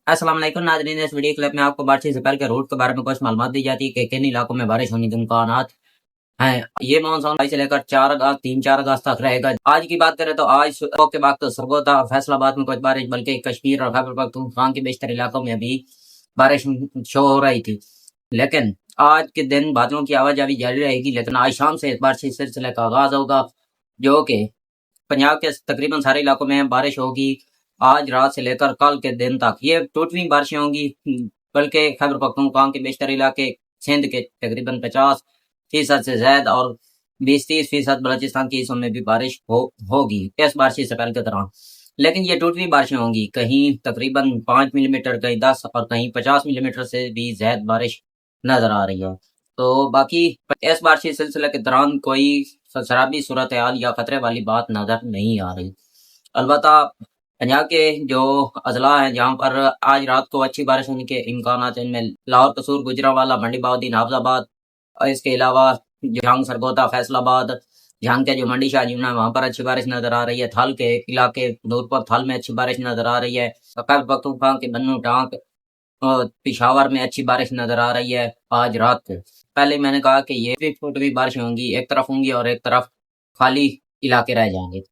अस्सलाम वालेकुम नाज़रीन, इस वीडियो क्लिप में आपको बारिश से पहले के रूट के बारे में कुछ मालूमात दी जाती है कि किन इलाकों में बारिश होने के इम्कानात हैं। ये मानसून से लेकर 4 अगस्त 3-4 अगस्त तक रहेगा। आज की बात करें तो आज सुबह के वक्त सरगोदा और फैसलाबाद में कुछ बारिश, बल्कि कश्मीर और खैबर पख्तूनख्वा के बेशतर इलाकों में भी बारिश शो हो रही थी। लेकिन आज के दिन बादलों की आवाजाही जारी रहेगी, लेकिन आज शाम से इस बारिश सिलसिले का आगाज होगा, जो कि पंजाब के तकरीबन सारे इलाकों में बारिश होगी आज रात से लेकर कल के दिन तक। ये टूटवी बारिशें होंगी, बल्कि खैबर पख्तूनख्वा के बेशतर इलाके, सिंध के तकरीबन 50% से ज्यादा और 20-30% बलोचिस्तान के हिस्सों में भी बारिश होगी इस बारिश से पहले के दौरान। लेकिन ये टूटवी बारिशें होंगी, कहीं तकरीबन 5 मिलीमीटर, कहीं 10 और कहीं 50 मिलीमीटर से भी ज्यादा बारिश नजर आ रही है। तो बाकी इस बारिशी सिलसिले के दौरान कोई शराबी सूरत हाल या खतरे वाली बात नजर नहीं आ रही। अलबत्ता पंजाब के जो अजला हैं जहाँ पर आज रात को अच्छी बारिश होने के इम्कान हैं, इनमें लाहौर, कसूर, गुजरांवाला, मंडी बहाउद्दीन, हाफजाबाद और इसके अलावा जहांग, सरगोदा, फैसलाबाद, जहांग के जो मंडी शाहजून है वहाँ पर अच्छी बारिश नजर आ रही है। थल के इलाके नूरपुर, थल में अच्छी बारिश नजर आ रही है। खैबर पख्तूनख्वा के बन्नू, टांग और पिशावर में अच्छी बारिश नजर आ रही है आज रात को। पहले मैंने कहा कि ये भी फुट भी बारिश होंगी, एक तरफ होंगी और एक तरफ खाली इलाके रह जाएंगे।